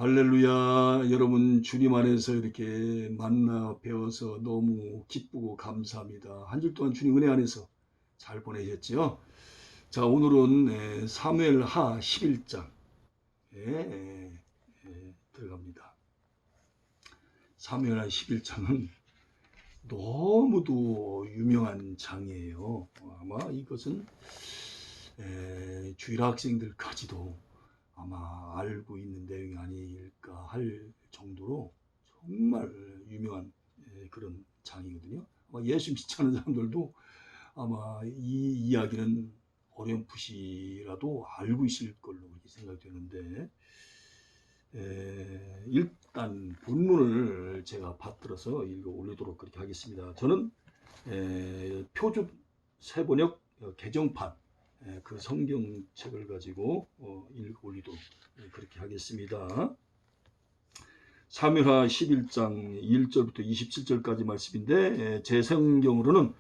할렐루야. 여러분 주님 안에서 이렇게 만나 뵈어서 너무 기쁘고 감사합니다. 한 주 동안 주님 은혜 안에서 잘 보내셨죠? 자, 오늘은 사무엘하 11장에 들어갑니다. 사무엘하 11장은 너무도 유명한 장이에요. 아마 이것은 주일 학생들까지도 아마 알고 있는 내용이 아닐까 할 정도로 정말 유명한 그런 장이거든요. 아마 예수 믿지 않는 사람들도 아마 이 이야기는 어렴풋이라도 알고 있을 걸로 이렇게 생각되는데, 일단 본문을 제가 받들어서 읽어 올리도록 그렇게 하겠습니다. 저는 표준 세번역 개정판 그 성경책을 가지고 읽어 올리도록 그렇게 하겠습니다. 사무엘하 11장 1절부터 27절까지 말씀인데 제 성경으로는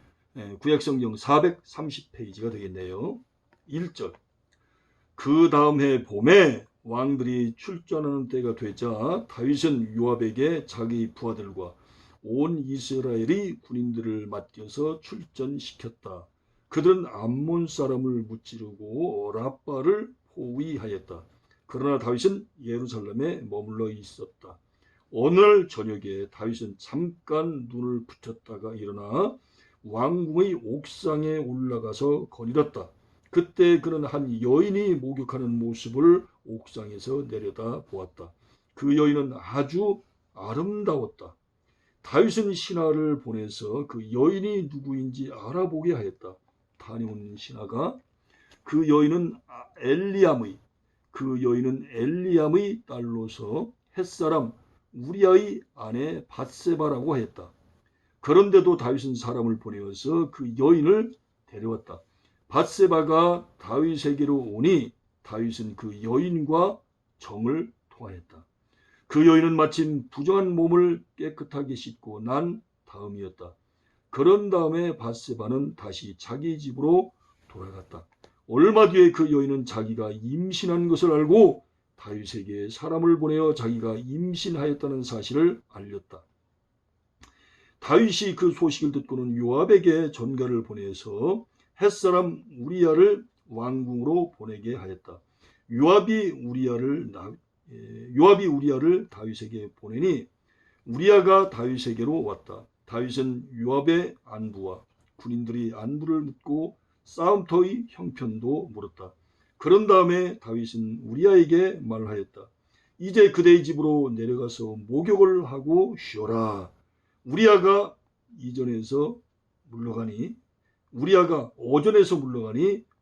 구약성경 430페이지가 되겠네요. 1절. 그 다음 해 봄에 왕들이 출전하는 때가 되자 다윗은 요압에게 자기 부하들과 온 이스라엘이 군인들을 맡겨서 출전시켰다. 그들은 암몬 사람을 무찌르고 라빠를 포위하였다. 그러나 다윗은 예루살렘에 머물러 있었다. 어느 날 저녁에 다윗은 잠깐 눈을 붙였다가 일어나 왕궁의 옥상에 올라가서 거닐었다. 그때 그는 한 여인이 목욕하는 모습을 옥상에서 내려다 보았다. 그 여인은 아주 아름다웠다. 다윗은 신하를 보내서 그 여인이 누구인지 알아보게 하였다. 다녀온 신하가 그 여인은 엘리암의 딸로서 햇사람 우리아의 아내 밧세바라고 하였다. 그런데도 다윗은 사람을 보내어서 그 여인을 데려왔다. 밧세바가 다윗에게로 오니 다윗은 그 여인과 정을 통하였다. 그 여인은 마침 부정한 몸을 깨끗하게 씻고 난 다음이었다. 그런 다음에 밧세바는 다시 자기 집으로 돌아갔다. 얼마 뒤에 그 여인은 자기가 임신한 것을 알고 다윗에게 사람을 보내어 자기가 임신하였다는 사실을 알렸다. 다윗이 그 소식을 듣고는 요압에게 전가를 보내서 햇사람 우리아를 왕궁으로 보내게 하였다. 요압이 우리아를 다윗에게 보내니 우리아가 다윗에게로 왔다. 다윗은 요압의 안부와 군인들이 안부를 묻고 싸움터의 형편도 물었다. 그런 다음에 다윗은 우리아에게 말하였다. 이제 그대의 집으로 내려가서 목욕을 하고 쉬어라. 우리아가 오전에서 물러가니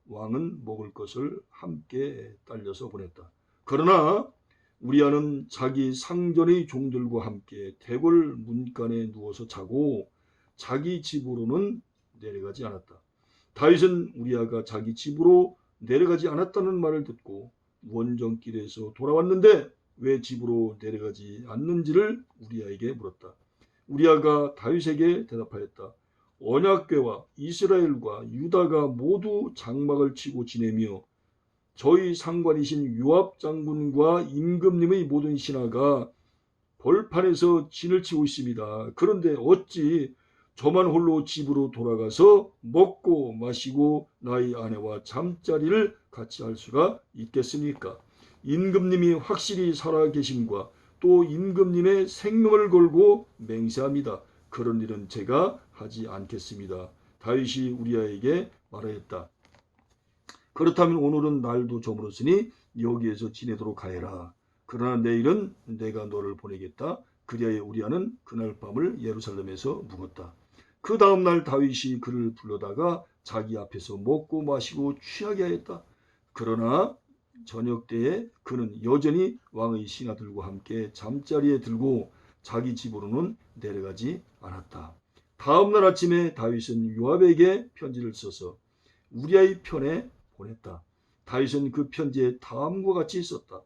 왕은 먹을 것을 함께 딸려서 보냈다. 그러나 우리아는 자기 상전의 종들과 함께 대궐 문간에 누워서 자고 자기 집으로는 내려가지 않았다. 다윗은 우리아가 자기 집으로 내려가지 않았다는 말을 듣고 원정길에서 돌아왔는데 왜 집으로 내려가지 않는지를 우리아에게 물었다. 우리아가 다윗에게 대답하였다. 언약궤와 이스라엘과 유다가 모두 장막을 치고 지내며 저희 상관이신 요압 장군과 임금님의 모든 신하가 벌판에서 진을 치고 있습니다. 그런데 어찌 저만 홀로 집으로 돌아가서 먹고 마시고 나의 아내와 잠자리를 같이 할 수가 있겠습니까? 임금님이 확실히 살아계심과 또 임금님의 생명을 걸고 맹세합니다. 그런 일은 제가 하지 않겠습니다. 다윗이 우리아에게 말하였다. 그렇다면 오늘은 날도 저물었으니 여기에서 지내도록 하여라. 그러나 내일은 내가 너를 보내겠다. 그리하여 우리아는 그날 밤을 예루살렘에서 묵었다. 그 다음날 다윗이 그를 불러다가 자기 앞에서 먹고 마시고 취하게 하였다. 그러나 저녁 때에 그는 여전히 왕의 신하들과 함께 잠자리에 들고 자기 집으로는 내려가지 않았다. 다음날 아침에 다윗은 요압에게 편지를 써서 우리아의 편에 보냈다. 다윗은 그 편지에 다음과 같이 썼다.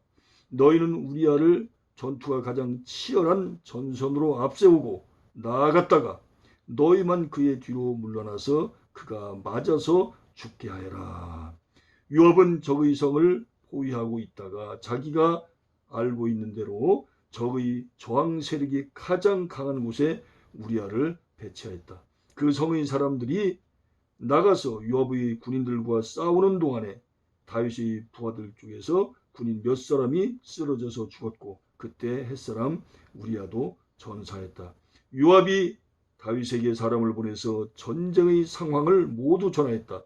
너희는 우리아를 전투가 가장 치열한 전선으로 앞세우고 나아갔다가 너희만 그의 뒤로 물러나서 그가 맞아서 죽게 하여라. 요압은 적의 성을 포위하고 있다가 자기가 알고 있는 대로 적의 저항 세력이 가장 강한 곳에 우리아를 배치하였다. 그 성의 사람들이 나가서 요압의 군인들과 싸우는 동안에 다윗의 부하들 중에서 군인 몇 사람이 쓰러져서 죽었고 그때 햇사람 우리아도 전사했다. 요압이 다윗에게 사람을 보내서 전쟁의 상황을 모두 전하였다.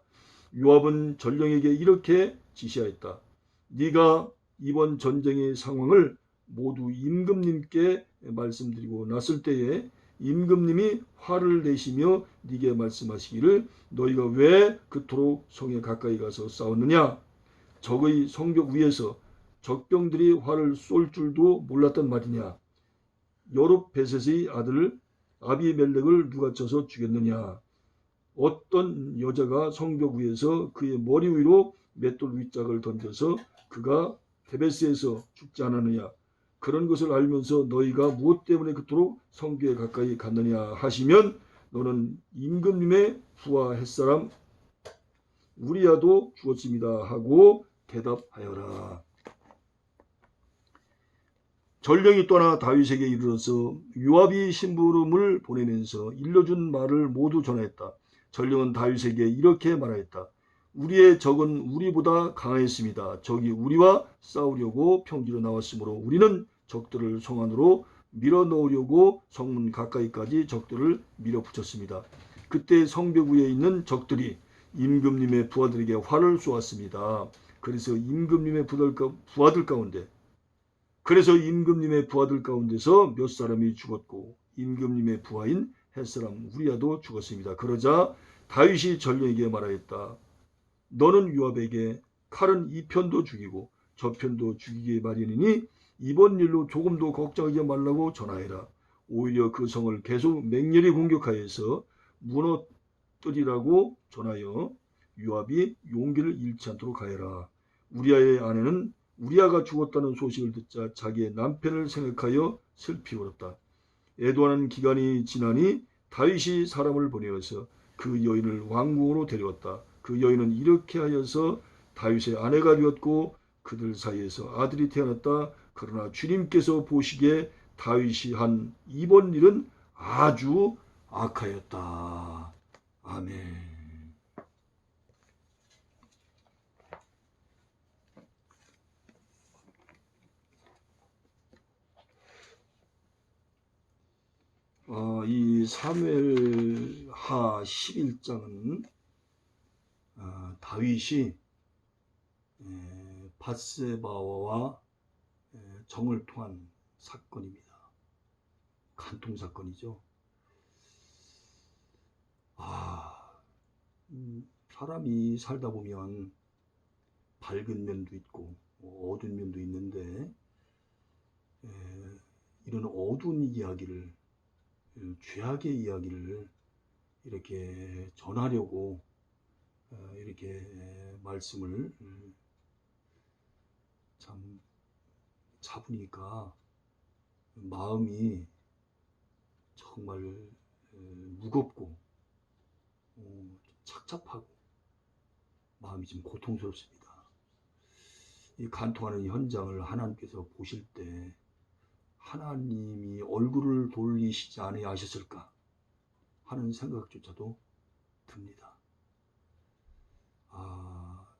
요압은 전령에게 이렇게 지시하였다. 네가 이번 전쟁의 상황을 모두 임금님께 말씀드리고 났을 때에 임금님이 화를 내시며 네게 말씀하시기를 너희가 왜 그토록 성에 가까이 가서 싸웠느냐? 적의 성벽 위에서 적병들이 활을 쏠 줄도 몰랐단 말이냐? 여룹베셋의 아들 아비멜렉을 누가 쳐서 죽였느냐? 어떤 여자가 성벽 위에서 그의 머리 위로 맷돌 윗짝을 던져서 그가 데베스에서 죽지 않았느냐? 그런 것을 알면서 너희가 무엇 때문에 그토록 성벽에 가까이 갔느냐 하시면 너는 임금님의 부하 햇사람 우리아도 죽었습니다 하고 대답하여라. 전령이 떠나 다윗에게 이르러서 요압이 심부름을 보내면서 일러준 말을 모두 전하였다. 전령은 다윗에게 이렇게 말하였다. 우리의 적은 우리보다 강하였습니다. 적이 우리와 싸우려고 평지로 나왔으므로 우리는 적들을 성 안으로 밀어넣으려고 성문 가까이까지 적들을 밀어붙였습니다. 그때 성벽 위에 있는 적들이 임금님의 부하들에게 활을 쏘았습니다. 그래서 임금님의 부하들 가운데서 몇 사람이 죽었고 임금님의 부하인 햇사람 우리아도 죽었습니다. 그러자 다윗이 전령에게 말하였다. 너는 요압에게 칼은 이 편도 죽이고 저 편도 죽이기 마련이니 이번 일로 조금도 걱정하지 말라고 전하여라. 오히려 그 성을 계속 맹렬히 공격하여서 무너뜨리라고 전하여 요압이 용기를 잃지 않도록 하여라. 우리아의 아내는 우리아가 죽었다는 소식을 듣자 자기의 남편을 생각하여 슬피 울었다. 애도하는 기간이 지나니 다윗이 사람을 보내어서 그 여인을 왕궁으로 데려왔다. 그 여인은 이렇게 하여서 다윗의 아내가 되었고 그들 사이에서 아들이 태어났다. 그러나 주님께서 보시기에 다윗이 한 이번 일은 아주 악하였다. 아멘. 이 사무엘하 11장은 다윗이 밧세바와 정을 통한 사건입니다. 간통 사건이죠. 사람이 살다 보면 밝은 면도 있고 어두운 면도 있는데 이런 어두운 이야기를 죄악의 이야기를 이렇게 전하려고 이렇게 말씀을 참 잡으니까 마음이 정말 무겁고 착잡하고 마음이 좀 고통스럽습니다. 이 간통하는 현장을 하나님께서 보실 때 하나님이 얼굴을 돌리시지 아니하셨을까 하는 생각조차도 듭니다.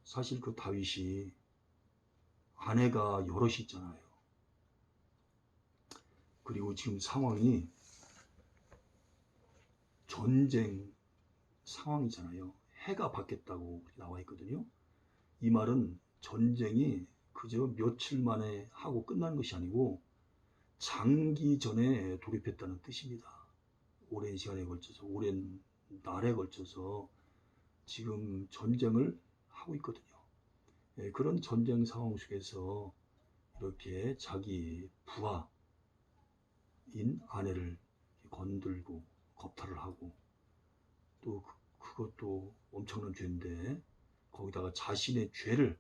사실 그 다윗이 아내가 여럿이 있잖아요. 그리고 지금 상황이 전쟁 상황이잖아요. 해가 바뀌었다고 나와 있거든요. 이 말은 전쟁이 그저 며칠 만에 하고 끝난 것이 아니고 장기전에 돌입했다는 뜻입니다. 오랜 시간에 걸쳐서, 오랜 날에 걸쳐서 지금 전쟁을 하고 있거든요. 그런 전쟁 상황 속에서 이렇게 자기 부하인 아내를 건들고 겁탈을 하고 또 그것도 엄청난 죄인데 거기다가 자신의 죄를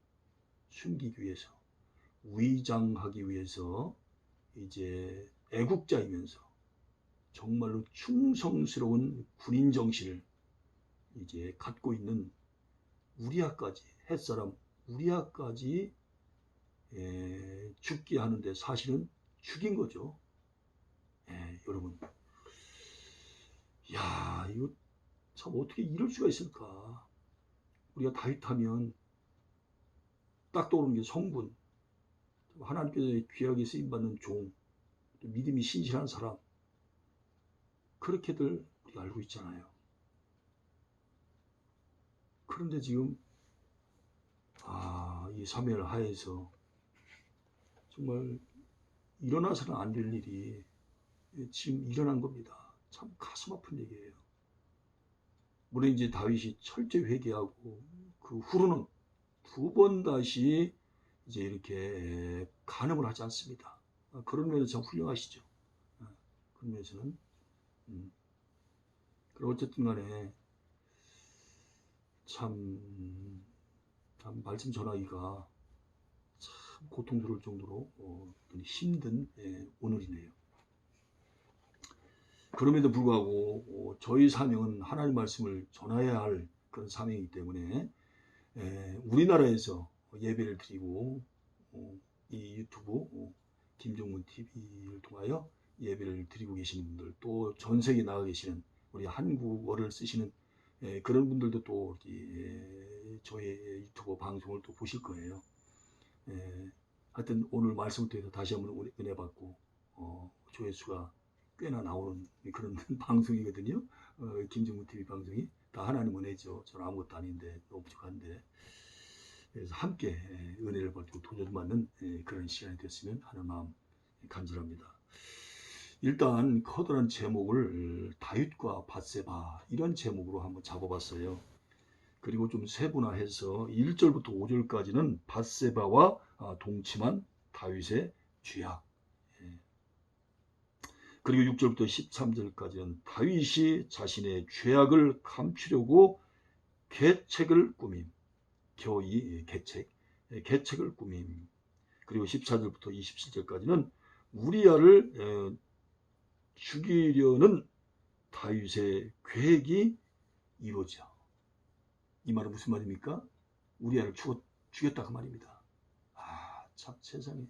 숨기기 위해서 위장하기 위해서 이제 애국자이면서 정말로 충성스러운 군인 정신을 이제 갖고 있는 우리아까지 햇사람 우리아까지 죽게 하는데 사실은 죽인 거죠. 여러분, 야, 이거 참 어떻게 이럴 수가 있을까? 우리가 다윗하면 딱 떠오르는 게 성분, 하나님께서 귀하게 쓰임받는 종, 믿음이 신실한 사람, 그렇게들 우리가 알고 있잖아요. 그런데 지금 이 사무엘 하에서 정말 일어나서는 안 될 일이 지금 일어난 겁니다. 참 가슴 아픈 얘기예요. 물론 이제 다윗이 철저히 회개하고 그 후로는 두 번 다시 이제 이렇게 간음을 하지 않습니다. 그런 면에서 참 훌륭하시죠. 그런 면에서는. 그리고 어쨌든 간에 참 말씀 전하기가 참 고통스러울 정도로 힘든 오늘이네요. 그럼에도 불구하고 저희 사명은 하나님 말씀을 전해야 할 그런 사명이기 때문에 우리나라에서 예배를 드리고 이 유튜브 김종문 TV를 통하여 예배를 드리고 계시는 분들, 또 전 세계에 나가 계시는 우리 한국어를 쓰시는 그런 분들도 또 저의 유튜브 방송을 또 보실 거예요. 하여튼 오늘 말씀을 통해서 다시 한번 은혜 받고 조회수가 꽤나 나오는 그런 방송이거든요. 김종문 TV 방송이 다 하나님 은혜죠. 저는 아무것도 아닌데 너무 부족한데, 그래서 함께 은혜를 받고 도전받는 그런 시간이 됐으면 하는 마음 간절합니다. 일단 커다란 제목을 다윗과 밧세바 이런 제목으로 한번 잡아봤어요. 그리고 좀 세분화해서 1절부터 5절까지는 밧세바와 동침한 다윗의 죄악, 그리고 6절부터 13절까지는 다윗이 자신의 죄악을 감추려고 계책을 꾸밈, 겨이 계책을 꾸밈. 그리고 14절부터 27절까지는 우리아를 죽이려는 다윗의 계획이 이루어져. 이 말은 무슨 말입니까? 우리아를 죽였다 그 말입니다. 참 세상에,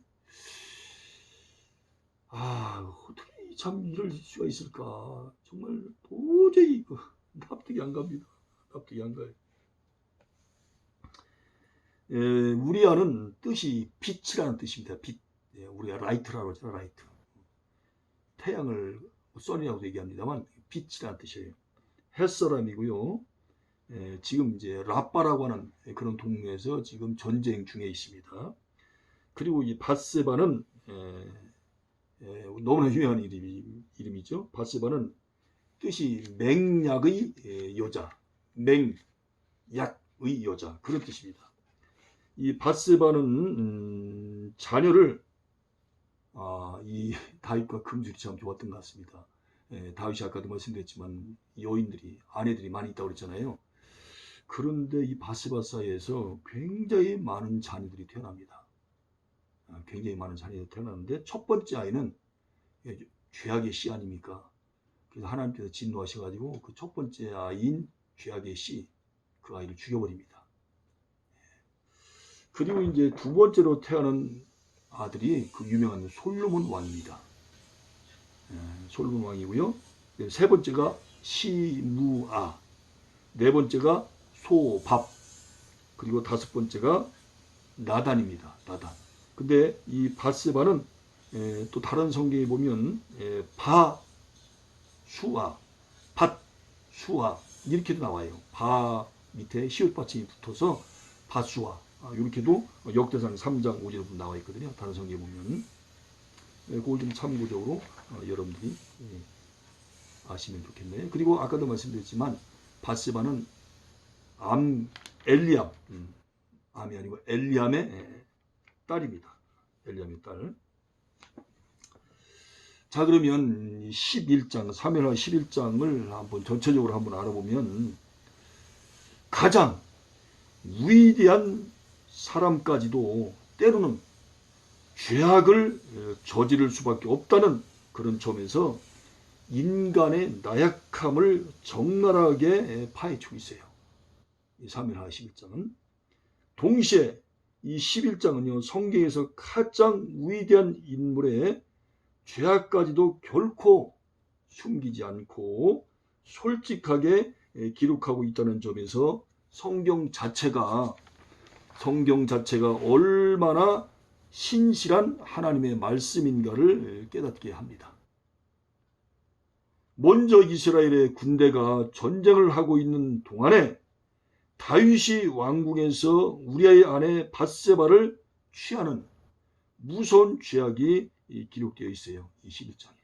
어떻게 참 이럴 수가 있을까? 정말 도저히 납득이 안 갑니다. 납득이 안 가요. 우리아는 뜻이 빛이라는 뜻입니다. 빛. 우리가 라이트라고 하잖아요. 라이트. 태양을 선이라고 얘기합니다만 빛이라는 뜻이에요. 햇사람이고요. 지금 이제 라빠라고 하는 그런 동네에서 지금 전쟁 중에 있습니다. 그리고 이 밧세바는 너무나 유명한 이름이죠. 밧세바는 뜻이 맹약의 여자, 맹약의 여자, 그런 뜻입니다. 이 밧세바는 자녀를 이 다윗과 금술이 참 좋았던 것 같습니다. 다윗이 아까도 말씀드렸지만 여인들이, 아내들이 많이 있다고 그랬잖아요. 그런데 이 밧세바 사이에서 굉장히 많은 자녀들이 태어납니다. 굉장히 많은 자녀들이 태어났는데 첫 번째 아이는 죄악의 씨 아닙니까? 그래서 하나님께서 진노하셔가지고 그 첫 번째 아이인 죄악의 씨, 그 아이를 죽여버립니다. 그리고 이제 두 번째로 태어난 아들이 그 유명한 솔로몬 왕입니다. 솔로몬 왕이고요. 세 번째가 시무아, 네 번째가 소밥, 그리고 다섯 번째가 나단입니다. 나단. 근데 이 밧세바는 또 다른 성경에 보면 바수아, 밧수아 이렇게도 나와요. 바 밑에 시옷 받침이 붙어서 바수아, 이렇게도 역대상 3장 5절에 나와 있거든요. 다른 성경에 보면. 그걸 좀 참고적으로 여러분들이 아시면 좋겠네요. 그리고 아까도 말씀드렸지만 밧세바는 엘리암, 암이 아니고 엘리암의 딸입니다. 엘리암의 딸. 자, 그러면 11장, 사무엘하 11장을 한번 전체적으로 한번 알아보면 가장 위대한 사람까지도 때로는 죄악을 저지를 수밖에 없다는 그런 점에서 인간의 나약함을 적나라하게 파헤치고 있어요. 이 사무엘하 11장은 동시에 이 11장은요, 성경에서 가장 위대한 인물의 죄악까지도 결코 숨기지 않고 솔직하게 기록하고 있다는 점에서 성경 자체가 얼마나 신실한 하나님의 말씀인가를 깨닫게 합니다. 먼저 이스라엘의 군대가 전쟁을 하고 있는 동안에 다윗이 왕궁에서 우리아의 아내 밧세바를 취하는 무서운 죄악이 기록되어 있어요. 이 11장에.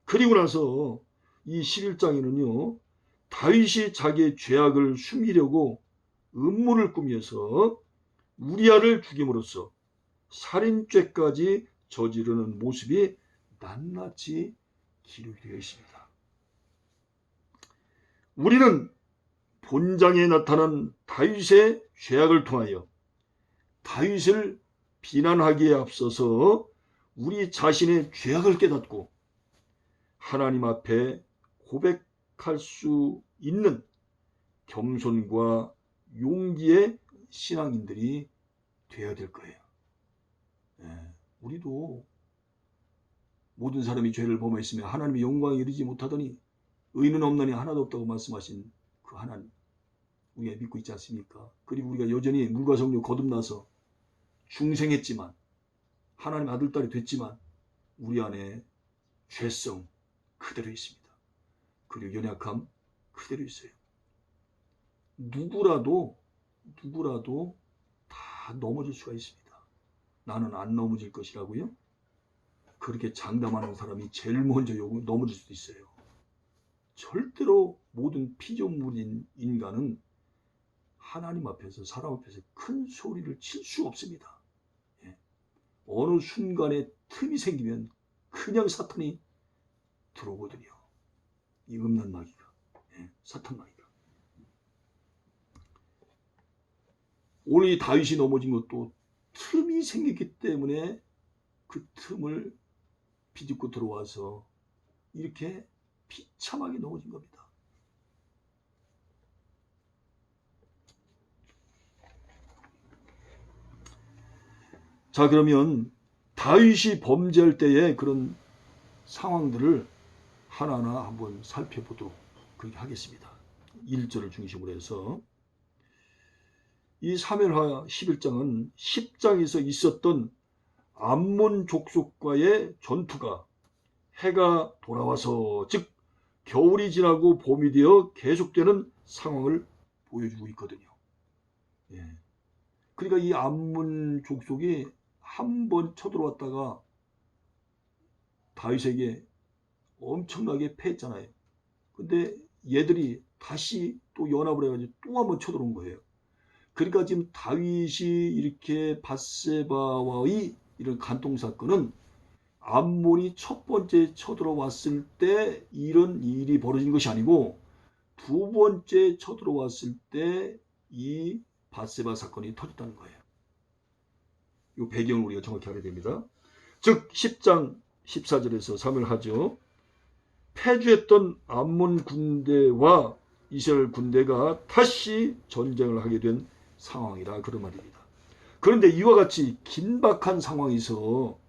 그리고 나서 이 11장에는요. 다윗이 자기의 죄악을 숨기려고 음모를 꾸며서 우리아를 죽임으로써 살인죄까지 저지르는 모습이 낱낱이 기록되어 있습니다. 우리는 본장에 나타난 다윗의 죄악을 통하여 다윗을 비난하기에 앞서서 우리 자신의 죄악을 깨닫고 하나님 앞에 고백할 수 있는 겸손과 용기의 신앙인들이 되어야 될 거예요. 우리도 모든 사람이 죄를 범했으며 하나님의 영광에 이르지 못하더니 의는 없나니 하나도 없다고 말씀하신 그 하나님 우리가 믿고 있지 않습니까? 그리고 우리가 여전히 물과 성령 거듭나서 중생했지만 하나님 아들딸이 됐지만 우리 안에 죄성 그대로 있습니다. 그리고 연약함 그대로 있어요. 누구라도 다 넘어질 수가 있습니다. 나는 안 넘어질 것이라고요? 그렇게 장담하는 사람이 제일 먼저 넘어질 수도 있어요. 절대로 모든 피조물인 인간은 하나님 앞에서 사람 앞에서 큰 소리를 칠 수 없습니다. 어느 순간에 틈이 생기면 그냥 사탄이 들어오거든요. 이 음란 마귀가, 사탄 마귀가. 오늘 이 다윗이 넘어진 것도 틈이 생겼기 때문에 그 틈을 비집고 들어와서 이렇게 비참하게 넘어진 겁니다. 자, 그러면 다윗이 범죄할 때의 그런 상황들을 하나하나 한번 살펴보도록 그렇게 하겠습니다. 1절을 중심으로 해서 이 사무엘하 11장은 10장에서 있었던 암몬 족속과의 전투가 해가 돌아와서 즉 겨울이 지나고 봄이 되어 계속되는 상황을 보여주고 있거든요. 그러니까 이 암몬 족속이 한 번 쳐들어왔다가 다윗에게 엄청나게 패했잖아요. 근데 얘들이 다시 또 연합을 해가지고 또 한 번 쳐들어온 거예요. 그러니까 지금 다윗이 이렇게 밧세바와의 이런 간통사건은 암몬이 첫 번째 쳐들어왔을 때 이런 일이 벌어진 것이 아니고 두 번째 쳐들어왔을 때 이 밧세바 사건이 터졌다는 거예요. 이 배경을 우리가 정확히 알아야 됩니다. 즉 10장 14절에서 사무엘하죠. 패주했던 암몬 군대와 이스라엘 군대가 다시 전쟁을 하게 된 상황이라 그런 말입니다. 그런데 이와 같이 긴박한 상황에서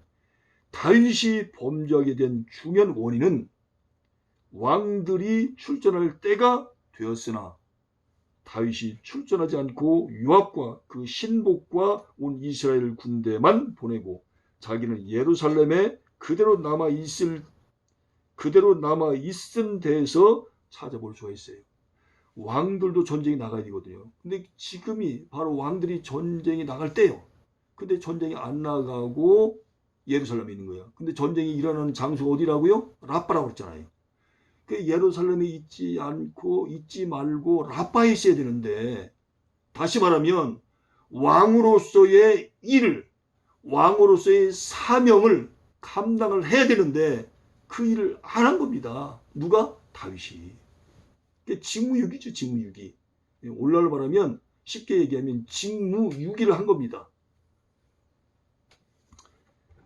다윗이 범죄하게 된 중요한 원인은 왕들이 출전할 때가 되었으나 다윗이 출전하지 않고 요압과 그 신복과 온 이스라엘 군대만 보내고 자기는 예루살렘에 그대로 남아 있은 데에서 찾아볼 수가 있어요. 왕들도 전쟁에 나가야 되거든요. 근데 지금이 바로 왕들이 전쟁에 나갈 때예요. 근데 전쟁에 안 나가고 예루살렘에 있는 거예요. 근데 전쟁이 일어나는 장소가 어디라고요? 라빠라고 그랬잖아요. 예루살렘에 있지 말고 라빠에 있어야 되는데, 다시 말하면 왕으로서의 일을, 왕으로서의 사명을 감당을 해야 되는데 그 일을 안 한 겁니다. 누가? 다윗이. 직무유기죠, 직무유기. 오늘날로 말하면 쉽게 얘기하면 직무유기를 한 겁니다.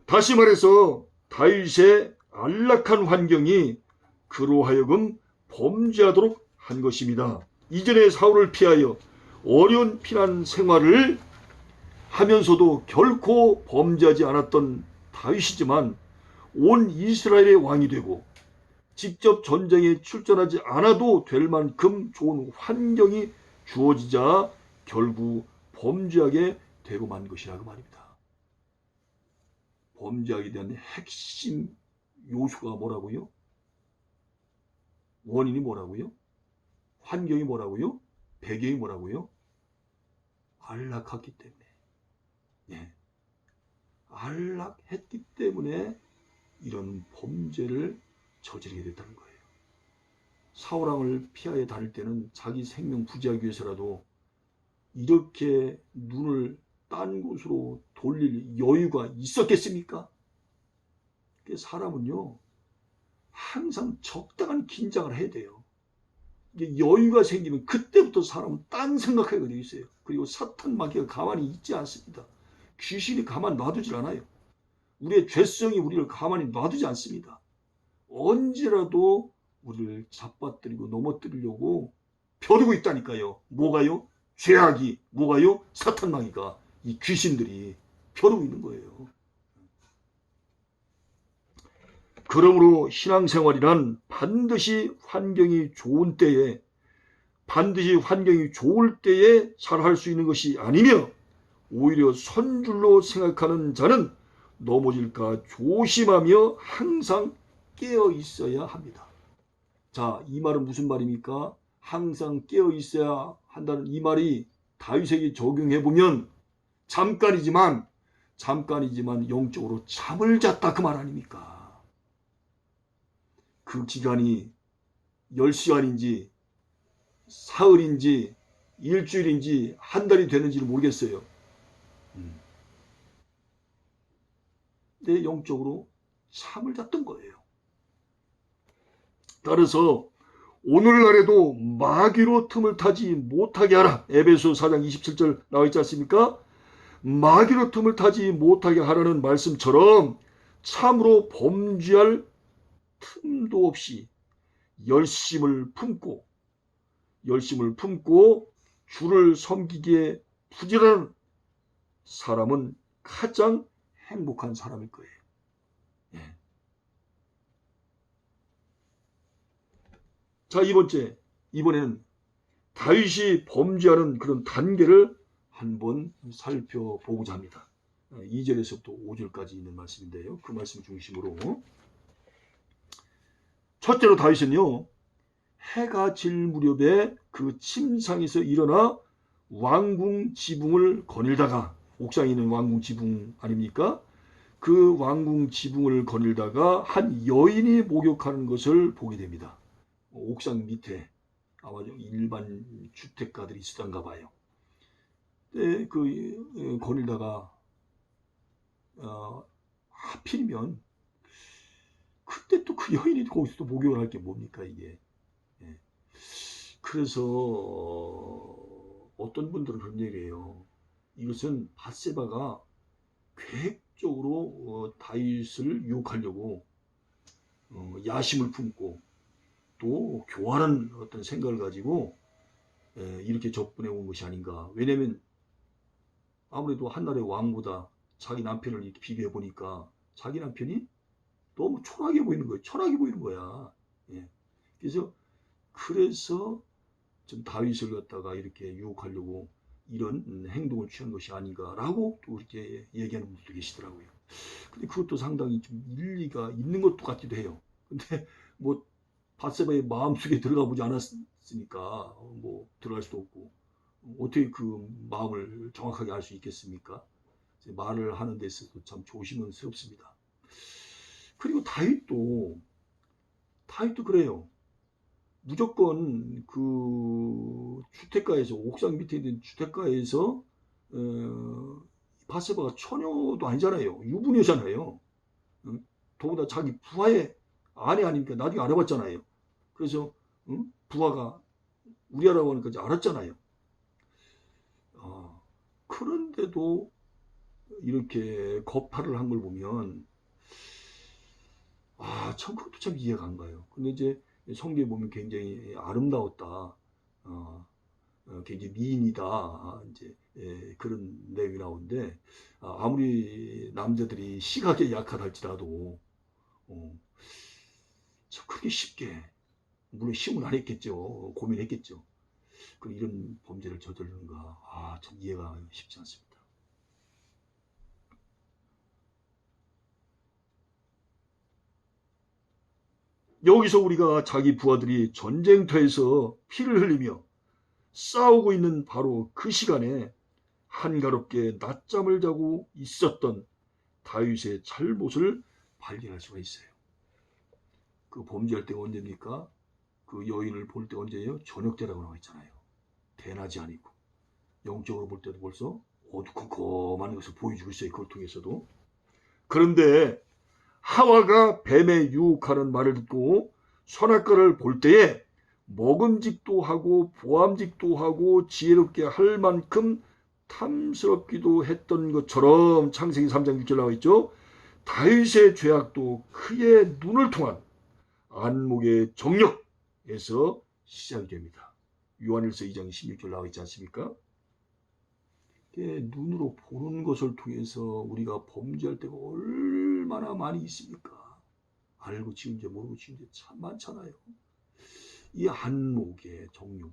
다시 말해서 다윗의 안락한 환경이 그로 하여금 범죄하도록 한 것입니다. 이전에 사울을 피하여 어려운 피난 생활을 하면서도 결코 범죄하지 않았던 다윗이지만 온 이스라엘의 왕이 되고 직접 전쟁에 출전하지 않아도 될 만큼 좋은 환경이 주어지자 결국 범죄하게 되고 만 것이라 그 말입니다. 범죄하게 대한 핵심 요소가 뭐라고요? 원인이 뭐라고요? 환경이 뭐라고요? 배경이 뭐라고요? 안락했기 때문에. 예. 안락했기 때문에 이런 범죄를 저지르게 됐다는 거예요. 사울왕을 피하여 다닐 때는 자기 생명 부지하기 위해서라도 이렇게 눈을 딴 곳으로 돌릴 여유가 있었겠습니까? 사람은요, 항상 적당한 긴장을 해야 돼요. 이게 여유가 생기면 그때부터 사람은 딴 생각하게 되어 있어요. 그리고 사탄 마귀가 가만히 있지 않습니다. 귀신이 가만 놔두질 않아요. 우리의 죄성이 우리를 가만히 놔두지 않습니다. 언제라도 우리를 잡아뜨리고 넘어뜨리려고 벼르고 있다니까요. 뭐가요? 죄악이. 뭐가요? 사탄 마귀가. 이 귀신들이 벼르고 있는 거예요. 그러므로 신앙생활이란 반드시 환경이 좋을 때에 잘 할 수 있는 것이 아니며 오히려 선줄로 생각하는 자는 넘어질까 조심하며 항상 깨어 있어야 합니다. 자, 이 말은 무슨 말입니까? 항상 깨어 있어야 한다는 이 말이 다윗에게 적용해 보면 잠깐이지만 영적으로 잠을 잤다 그 말 아닙니까? 그 기간이 10시간인지 사흘인지 일주일인지 한 달이 되는지는 모르겠어요. 내 영적으로 잠을 잤던 거예요. 따라서 오늘날에도 마귀로 틈을 타지 못하게 하라. 에베소 4장 27절 나와 있지 않습니까? 마귀로 틈을 타지 못하게 하라는 말씀처럼 참으로 범죄할 틈도 없이 열심을 품고 주를 섬기기에 부지런한 사람은 가장 행복한 사람일 거예요. 예. 자, 이번에는 다윗이 범죄하는 그런 단계를 한번 살펴보고자 합니다. 2절에서부터 5절까지 있는 말씀인데요. 그 말씀 중심으로 첫째로 다윗은요, 해가 질 무렵에 그 침상에서 일어나 왕궁 지붕을 거닐다가, 옥상에 있는 왕궁 지붕 아닙니까? 그 왕궁 지붕을 거닐다가 한 여인이 목욕하는 것을 보게 됩니다. 옥상 밑에 아마 일반 주택가들이 있었던가 봐요. 그 거닐다가 하필이면 그때 또 그 여인이 거기서 또 목욕을 할 게 뭡니까 이게. 예. 그래서 어떤 분들은 그런 얘기해요. 이것은 밧세바가 계획적으로 다윗을 유혹하려고 야심을 품고 또 교활한 어떤 생각을 가지고 이렇게 접근해 온 것이 아닌가. 왜냐하면 아무래도 한나라의 왕보다 자기 남편을 이렇게 비교해 보니까 자기 남편이 너무 초라하게 보이는 거예요. 철학이 보이는 거야. 예. 그래서 좀 다윗을 갖다가 이렇게 유혹하려고 이런 행동을 취한 것이 아닌가라고 또 이렇게 얘기하는 분들도 계시더라고요. 근데 그것도 상당히 좀 일리가 있는 것도 같기도 해요. 근데 뭐 밧세바의 마음속에 들어가 보지 않았으니까 뭐 들어갈 수도 없고 어떻게 그 마음을 정확하게 알 수 있겠습니까? 말을 하는 데 있어서 참 조심스럽습니다. 그리고 다윗도 그래요. 무조건 그 주택가에서, 옥상 밑에 있는 주택가에서 밧세바가 처녀도 아니잖아요. 유부녀잖아요. 더구나 자기 부하의 아내 아니니까 나중에 알아봤잖아요. 그래서 부하가 우리아라고 하니까 이제 알았잖아요. 그런데도 이렇게 거파를 한 걸 보면 참 그것도 참 이해가 안 가요. 근데 이제 성경에 보면 굉장히 아름다웠다. 굉장히 미인이다. 이제 그런 내용이 나오는데 아무리 남자들이 시각에 약하다 할지라도 저 그렇게 쉽게 물론 시험은 안 했겠죠. 고민했겠죠. 그 이런 범죄를 저지르는가 참 이해가 쉽지 않습니다. 여기서 우리가 자기 부하들이 전쟁터에서 피를 흘리며 싸우고 있는 바로 그 시간에 한가롭게 낮잠을 자고 있었던 다윗의 잘못을 발견할 수가 있어요. 그 범죄할 때가 언제입니까? 그 여인을 볼 때 언제예요? 저녁 때라고 나와 있잖아요. 대낮이 아니고 영적으로 볼 때도 벌써 어두컴컴한 것을 보여주고 있어요. 그걸 통해서도. 그런데 하와가 뱀의 유혹하는 말을 듣고 선악과를 볼 때에 먹음직도 하고 보암직도 하고 지혜롭게 할 만큼 탐스럽기도 했던 것처럼 창세기 3장 6절 나와 있죠. 다윗의 죄악도 그의 눈을 통한 안목의 정력에서 시작이 됩니다. 요한일서 2장 16절 나와 있지 않습니까? 눈으로 보는 것을 통해서 우리가 범죄할 때가 얼마나 많이 있습니까? 알고 지은 죄 모르고 지은 죄 참 많잖아요. 이 안목의 정욕,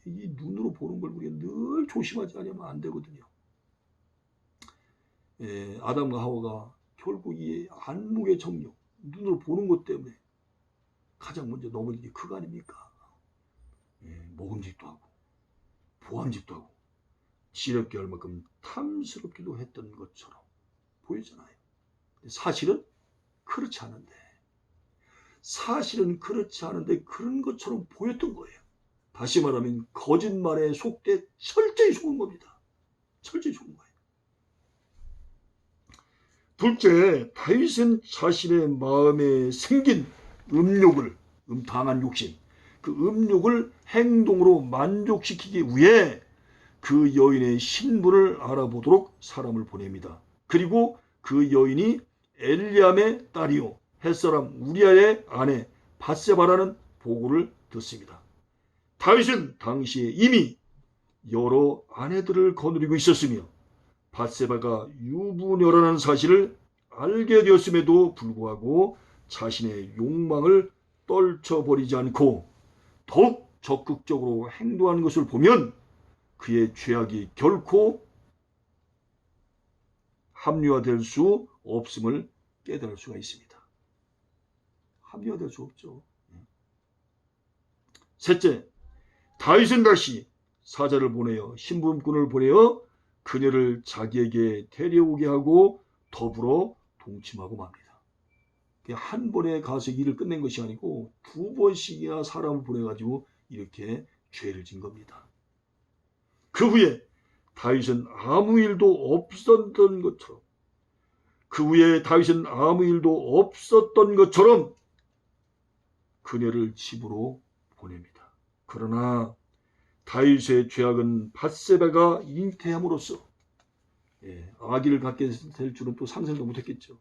이 눈으로 보는 걸 우리가 늘 조심하지 않으면 안 되거든요. 아담과 하와가 결국 이 안목의 정욕, 눈으로 보는 것 때문에 가장 먼저 넘어진 게 그거 아닙니까? 먹음직도 하고 보암직도 하고 지럽게 할 만큼 탐스럽기도 했던 것처럼 보이잖아요. 사실은 그렇지 않은데 그런 것처럼 보였던 거예요. 다시 말하면 거짓말에 속되 철저히 속은 겁니다. 철저히 속은 거예요. 둘째, 다윗은 자신의 마음에 생긴 음욕을, 강한 욕심, 그 음욕을 행동으로 만족시키기 위해 그 여인의 신분을 알아보도록 사람을 보냅니다. 그리고 그 여인이 엘리암의 딸이요 햇사람 우리아의 아내 밧세바라는 보고를 듣습니다. 다윗은 당시에 이미 여러 아내들을 거느리고 있었으며 밧세바가 유부녀라는 사실을 알게 되었음에도 불구하고 자신의 욕망을 떨쳐버리지 않고 더욱 적극적으로 행동하는 것을 보면 그의 죄악이 결코 합리화될 수 없음을 깨달을 수가 있습니다. 합리화될 수 없죠. 셋째, 다윗은 다시 사자를 보내어 신부꾼을 보내어 그녀를 자기에게 데려오게 하고 더불어 동침하고 맙니다. 한 번에 가서 일을 끝낸 것이 아니고 두 번씩이나 사람을 보내가지고 이렇게 죄를 진 겁니다. 그 후에 다윗은 아무 일도 없었던 것처럼 그녀를 집으로 보냅니다. 그러나 다윗의 죄악은 밧세바가 잉태함으로써 아기를 갖게 될 줄은 또 상상도 못했겠죠.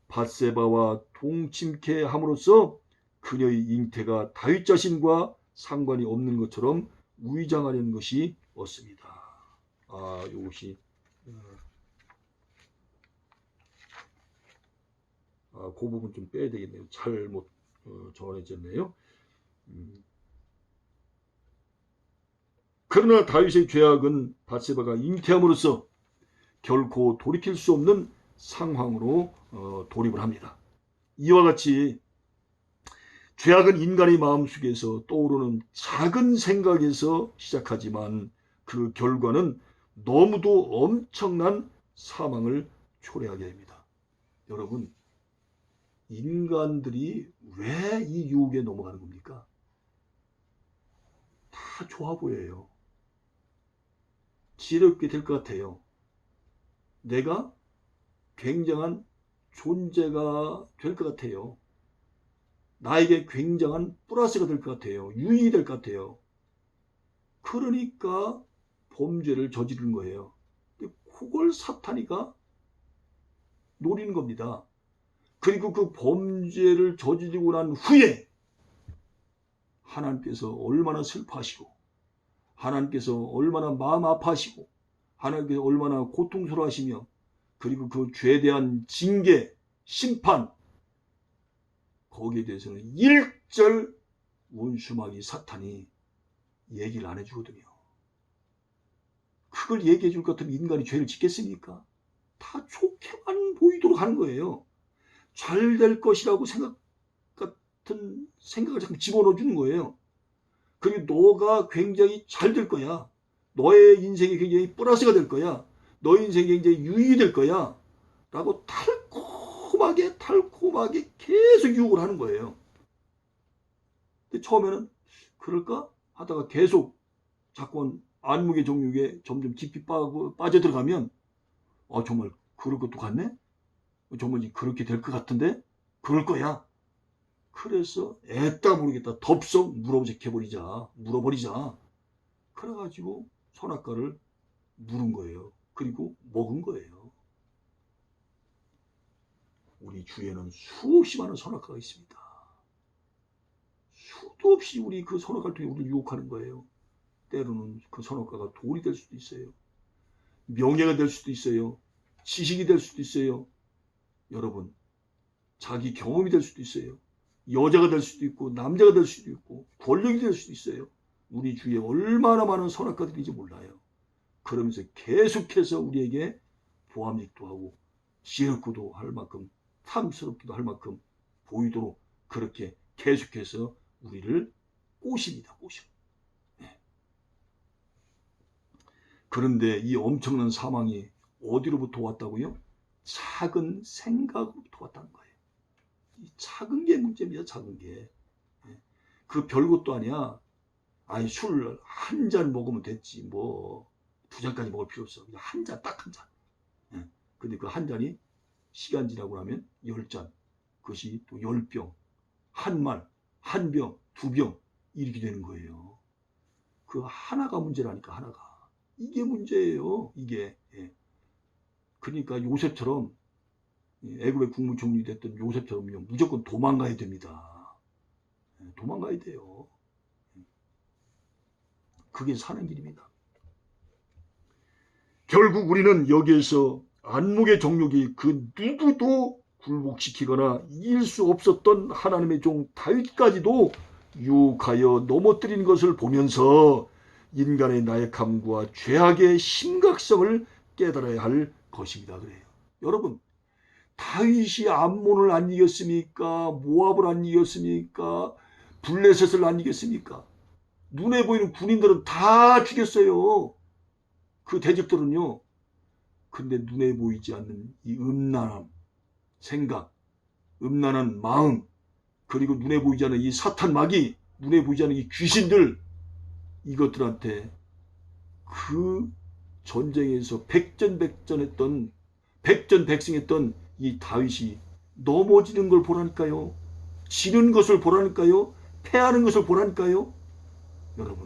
밧세바와 동침케 함으로써 그녀의 잉태가 다윗 자신과 상관이 없는 것처럼 위장하려는 것이 었습니다. 이것이 그 부분 좀 빼야 되겠네요. 잘못 전해졌네요. 그러나 다윗의 죄악은 밧세바가 잉태함으로써 결코 돌이킬 수 없는 상황으로 돌입을 합니다. 이와 같이 죄악은 인간의 마음속에서 떠오르는 작은 생각에서 시작하지만 그 결과는 너무도 엄청난 사망을 초래하게 됩니다. 여러분, 인간들이 왜 이 유혹에 넘어가는 겁니까? 다 좋아 보여요. 지혜롭게 될 것 같아요. 내가 굉장한 존재가 될 것 같아요. 나에게 굉장한 플러스가 될 것 같아요. 유익이 될 것 같아요. 그러니까 범죄를 저지르는 거예요. 그걸 사탄이가 노리는 겁니다. 그리고 그 범죄를 저지르고 난 후에 하나님께서 얼마나 슬퍼하시고 하나님께서 얼마나 마음 아파하시고 하나님께서 얼마나 고통스러워하시며 그리고 그 죄에 대한 징계, 심판 거기에 대해서는 일절 원수마귀 사탄이 얘기를 안 해주거든요. 그걸 얘기해 줄 것 같으면 인간이 죄를 짓겠습니까? 다 좋게만 보이도록 하는 거예요. 잘 될 것이라고 같은 생각을 자꾸 집어넣어 주는 거예요. 그리고 너가 굉장히 잘 될 거야. 너의 인생이 굉장히 플러스가 될 거야. 너의 인생이 굉장히 유익이 될 거야. 라고 달콤하게 계속 유혹을 하는 거예요. 근데 처음에는 그럴까? 하다가 계속 자꾸 안목의 정육에 점점 깊이 빠져들어가면 정말 그럴 것도 같네? 정말 그렇게 될 것 같은데? 그럴 거야. 그래서 애따 모르겠다. 덥석 물어버리자. 그래가지고 선악과를 물은 거예요. 그리고 먹은 거예요. 우리 주위에는 수없이 많은 선악과가 있습니다. 수도 없이 우리 그 선악과를 통해 우리를 유혹하는 거예요. 때로는 그 선악과가 돌이 될 수도 있어요. 명예가 될 수도 있어요. 지식이 될 수도 있어요. 여러분, 자기 경험이 될 수도 있어요. 여자가 될 수도 있고 남자가 될 수도 있고 권력이 될 수도 있어요. 우리 주위에 얼마나 많은 선악과들인지 몰라요. 그러면서 계속해서 우리에게 보암직도 하고 지혜롭고도 할 만큼 탐스럽기도 할 만큼 보이도록 그렇게 계속해서 우리를 꼬십니다. 네. 그런데 이 엄청난 사망이 어디로부터 왔다고요? 작은 생각으로부터 왔다는 거예요. 이 작은 게 문제입니다. 작은 게. 그 별것도 아니야. 아니 술 한 잔 먹으면 됐지. 뭐 두 잔까지 먹을 필요 없어. 그냥 한 잔, 딱 한 잔. 근데 그 한 잔이 시간 지나고 나면 10잔. 그것이 또 10병. 한 말, 한 병, 두 병. 이렇게 되는 거예요. 그 하나가 문제라니까, 하나가. 이게 문제예요. 이게. 그러니까 요셉처럼 애굽의 국무총리 됐던 요셉처럼요. 무조건 도망가야 됩니다. 도망가야 돼요. 그게 사는 길입니다. 결국 우리는 여기에서 안목의 정욕이 그 누구도 굴복시키거나 이길 수 없었던 하나님의 종 다윗까지도 유혹하여 넘어뜨린 것을 보면서 인간의 나약함과 죄악의 심각성을 깨달아야 할 것입니다. 그래요. 여러분, 다윗이 암몬을 안 이겼습니까? 모압을 안 이겼습니까? 블레셋을 안 이겼습니까? 눈에 보이는 군인들은 다 죽였어요. 그 대적들은요. 근데 눈에 보이지 않는 이 음란한 생각, 음란한 마음, 그리고 눈에 보이지 않는 이 사탄 마귀, 눈에 보이지 않는 이 귀신들, 이것들한테 그 전쟁에서 백전백승했던 이 다윗이 넘어지는 걸 보라니까요. 지는 것을 보라니까요. 패하는 것을 보라니까요. 여러분,